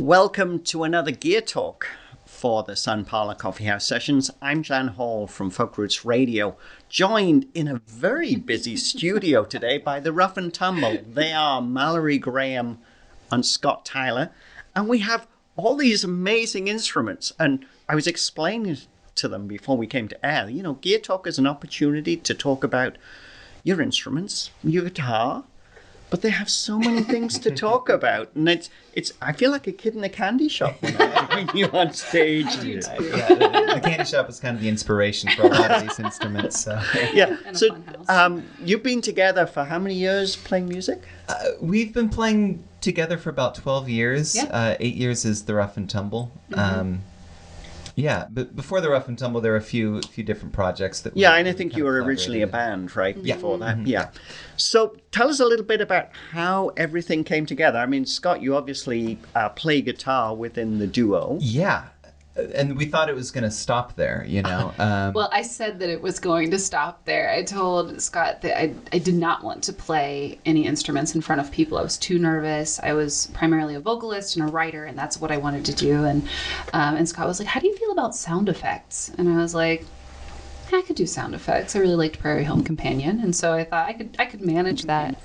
Welcome to another Gear Talk for the Sun Parlour Coffee House Sessions. I'm Jan Hall from Folk Roots Radio, joined in a very busy studio today by the Rough Tumble. They are Mallory Graham and Scott Tyler, and we have all these amazing instruments. And I was explaining to them before we came to air, you know, Gear Talk is an opportunity to talk about your instruments, your guitar, but they have so many things to talk about, and it's. I feel like a kid in a candy shop when I bring you on stage. The candy shop was kind of the inspiration for a lot of these instruments. So. Yeah. So you've been together for how many years playing music? We've been playing together for about 12 years. Yeah. 8 years is the Rough Tumble. Mm-hmm. But before the Rough Tumble, there were a few different projects that. Yeah, and I think you were originally a band, right? Yeah. Before that, Mm-hmm. yeah. So tell us a little bit about how everything came together. I mean, Scott, you obviously play guitar within the duo. Yeah. And we thought it was going to stop there, you know. Well, I said that it was going to stop there. I told Scott that I did not want to play any instruments in front of people. I was too nervous. I was primarily a vocalist and a writer, and that's what I wanted to do. And Scott was like, "How do you feel about sound effects?" And I was like, I could do sound effects. I really liked Prairie Home Companion, and so I thought I could manage that. And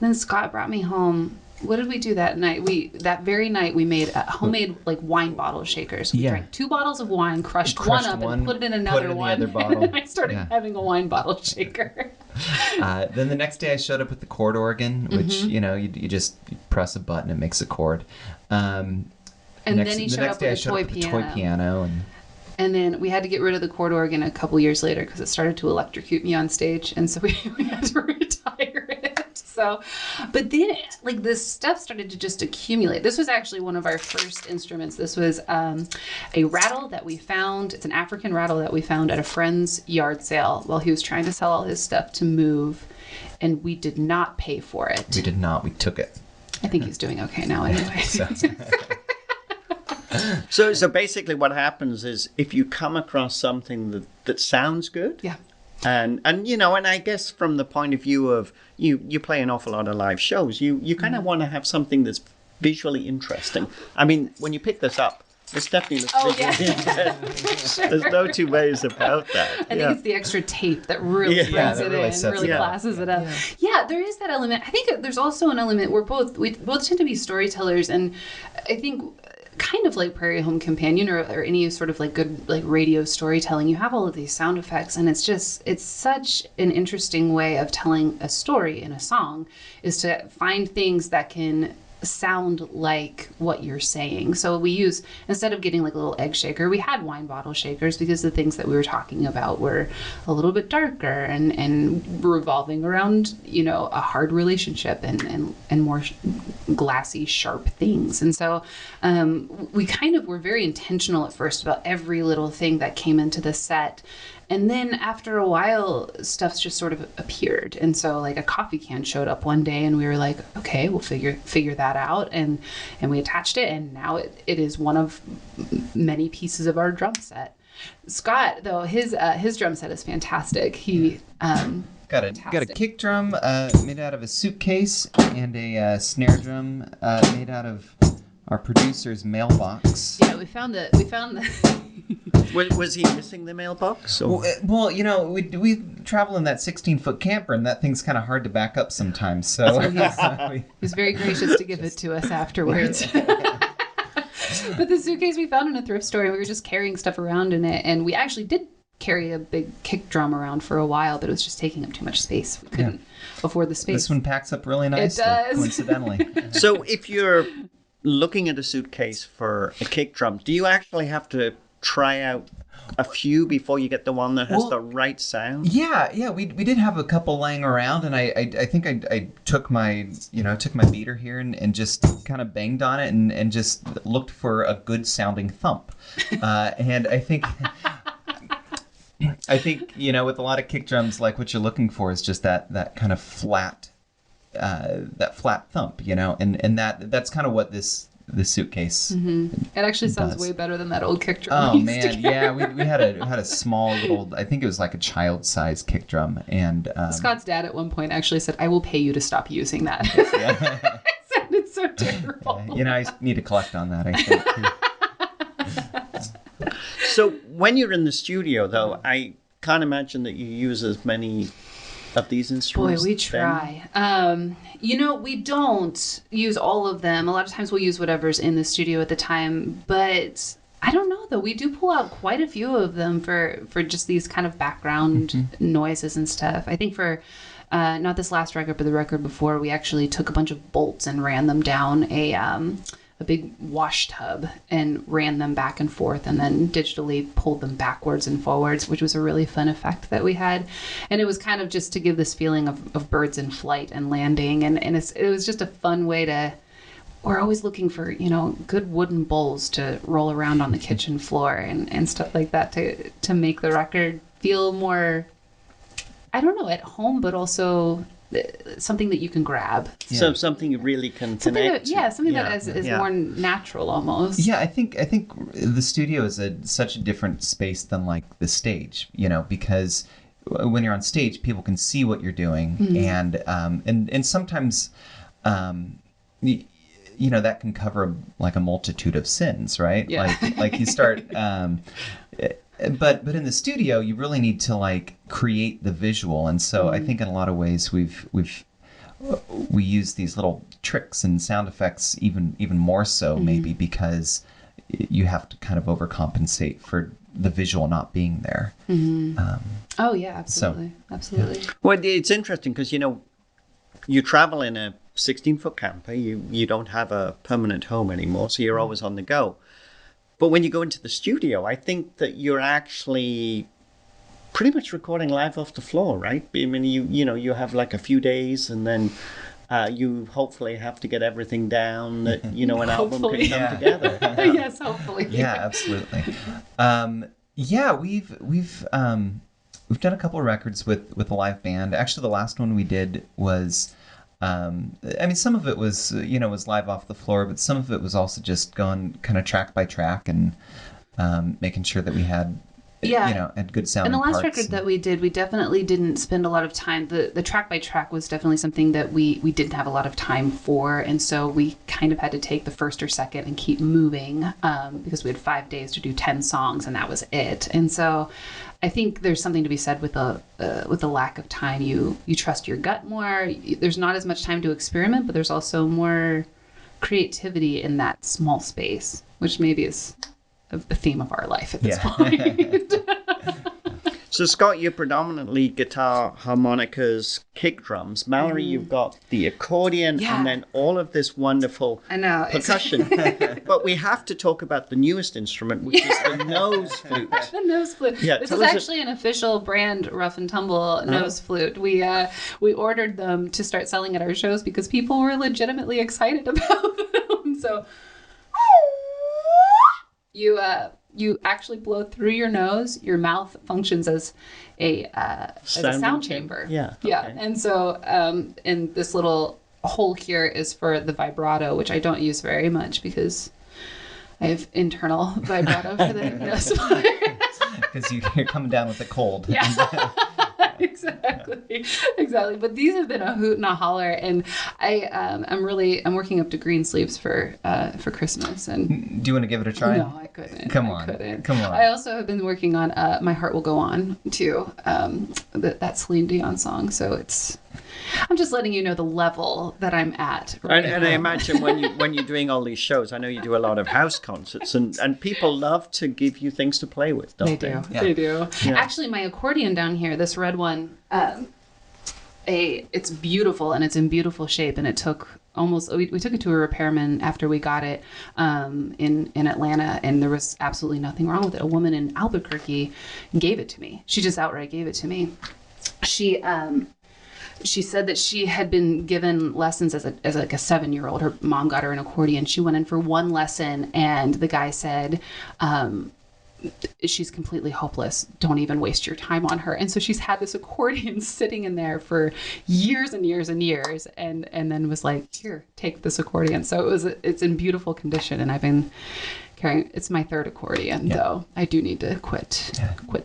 then Scott brought me home. What did we do that night? That very night we made homemade like wine bottle shakers. We drank 2 bottles of wine, crushed one up, and put it in another one. The other bottle. And I started having a wine bottle shaker. Then the next day I showed up with the chord organ, which you know you just press a button, it makes a chord. And then he showed up with a toy piano. And then we had to get rid of the chord organ a couple years later because it started to electrocute me on stage, and so we had to retire it. So, but then like this stuff started to just accumulate. This was actually one of our first instruments. This was a rattle that we found. It's an African rattle that we found at a friend's yard sale while he was trying to sell all his stuff to move, and we did not pay for it. We did not. We took it. I think he's doing okay now anyway. So basically what happens is if you come across something that sounds good. Yeah. And you know, and I guess from the point of view of you play an awful lot of live shows, you kind of want to have something that's visually interesting. I mean, when you pick this up, this definitely looks visually interesting. There's no two ways about that. I think it's the extra tape that really brings it in, really classes it up. Yeah, there is that element. I think there's also an element where we both tend to be storytellers, and I think kind of like Prairie Home Companion or any sort of like good like radio storytelling, you have all of these sound effects, and it's such an interesting way of telling a story in a song is to find things that can sound like what you're saying. So we use, instead of getting like a little egg shaker, we had wine bottle shakers because the things that we were talking about were a little bit darker and revolving around, you know, a hard relationship and more glassy, sharp things. And so we kind of were very intentional at first about every little thing that came into the set. And then after a while, stuff just sort of appeared. And so like a coffee can showed up one day and we were like, okay, we'll figure that out. And we attached it, and now it is one of many pieces of our drum set. Scott, though, his drum set is fantastic. He got a kick drum made out of a suitcase and a snare drum made out of our producer's mailbox. Yeah, we found the Was he missing the mailbox? Or? Well, you know, we travel in that 16-foot camper, and that thing's kind of hard to back up sometimes. So he was very gracious to give it to us afterwards. But the suitcase we found in a thrift store, we were just carrying stuff around in it, and we actually did carry a big kick drum around for a while, but it was just taking up too much space. We couldn't afford the space. This one packs up really nicely, it does. Coincidentally. So if you're looking at a suitcase for a kick drum, do you actually have to try out a few before you get the one that has the right sound? Yeah, we did have a couple laying around, and I think I took my beater here and just kind of banged on it and just looked for a good sounding thump, and I think you know, with a lot of kick drums, like what you're looking for is just that kind of flat thump, you know, and that's kind of what this suitcase. Mm-hmm. It actually sounds way better than that old kick drum. Oh man, yeah, we had a small little, I think it was like a child-sized kick drum, and Scott's dad at one point actually said, "I will pay you to stop using that." It sounded so terrible. I need to collect on that, I think. So when you're in the studio, though, I can't imagine that you use as many of these instruments. Boy, we try. We don't use all of them. A lot of times we'll use whatever's in the studio at the time, but I don't know, though. We do pull out quite a few of them for just these kind of background noises and stuff. I think for not this last record, but the record before, we actually took a bunch of bolts and ran them down a big wash tub and ran them back and forth and then digitally pulled them backwards and forwards, which was a really fun effect that we had. And it was kind of just to give this feeling of birds in flight and landing. And it was just a fun way to... We're always looking for, good wooden bowls to roll around on the kitchen floor and stuff like that to make the record feel more, I don't know, at home, but also something that you can grab. Yeah. So something you really can connect to. Something that is more natural almost. Yeah, I think the studio is such a different space than like the stage, because when you're on stage, people can see what you're doing, and sometimes, that can cover like a multitude of sins, right? Yeah. Like you start. But in the studio, you really need to like create the visual, and so I think in a lot of ways we use these little tricks and sound effects even more so maybe because you have to kind of overcompensate for the visual not being there. Oh yeah, absolutely, absolutely. Yeah. Well, it's interesting because you travel in a 16-foot camper. You don't have a permanent home anymore, so you're always on the go. But when you go into the studio, I think that you're actually pretty much recording live off the floor, right? I mean, you have like a few days, and then you hopefully have to get everything down that an album can come together. Yes, hopefully. Yeah, absolutely. We've done a couple of records with a live band. Actually, the last one we did was. Some of it was, was live off the floor, but some of it was also just going kind of track by track and making sure that we had, had good sound. And the last record that we did, we definitely didn't spend a lot of time. The track by track was definitely something that we didn't have a lot of time for. And so we kind of had to take the first or second and keep moving because we had 5 days to do 10 songs and that was it. And so I think there's something to be said with the lack of time. You trust your gut more. There's not as much time to experiment, but there's also more creativity in that small space, which maybe is a theme of our life at this point. So, Scott, you're predominantly guitar, harmonicas, kick drums. Mallory, you've got the accordion and then all of this wonderful percussion. But we have to talk about the newest instrument, which is the nose flute. The nose flute. Yeah, this is actually an official brand Rough Tumble nose flute. We ordered them to start selling at our shows because people were legitimately excited about them. So you actually blow through your nose. Your mouth functions as a sound chamber. Yeah. Yeah. Okay. And so, and this little hole here is for the vibrato, which I don't use very much because I have internal vibrato for the nose flute. Because you're coming down with a cold. Yeah. Exactly. But these have been a hoot and a holler, and I'm working up to green sleeves for Christmas. And do you want to give it a try? No, I couldn't. Come on. I also have been working on My Heart Will Go On too. That Celine Dion song. So I'm just letting you know the level that I'm at. Right and I imagine when you're doing all these shows, I know you do a lot of house concerts, and people love to give you things to play with, don't they? They do. Yeah. Actually, my accordion down here, this red one, it's beautiful and it's in beautiful shape, and it took we took it to a repairman after we got it in Atlanta, and there was absolutely nothing wrong with it. A woman in Albuquerque gave it to me. She just outright gave it to me. She said that she had been given lessons as like a 7-year-old. Her mom got her an accordion. She went in for one lesson, and the guy said, she's completely hopeless. Don't even waste your time on her. And so she's had this accordion sitting in there for years and years and years, and then was like, here, take this accordion. So it's in beautiful condition, and I've been carrying. It's my third accordion, though. I do need to quit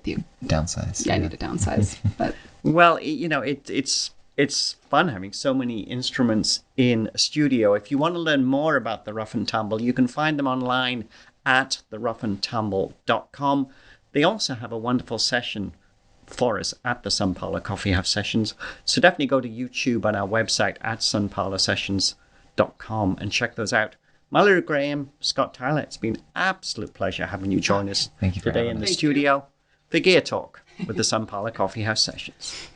the downsize. Yeah, I need to downsize. But well, it's it's fun having so many instruments in a studio. If you want to learn more about the Rough and Tumble, you can find them online at theroughandtumble.com. They also have a wonderful session for us at the Sun Parlour Coffee House Sessions. So definitely go to YouTube on our website at sunparloursessions.com and check those out. Mallory Graham, Scott Tyler, it's been an absolute pleasure having you join us Thank you for today in the studio for Gear Talk with the Sun Parlour Coffee House Sessions.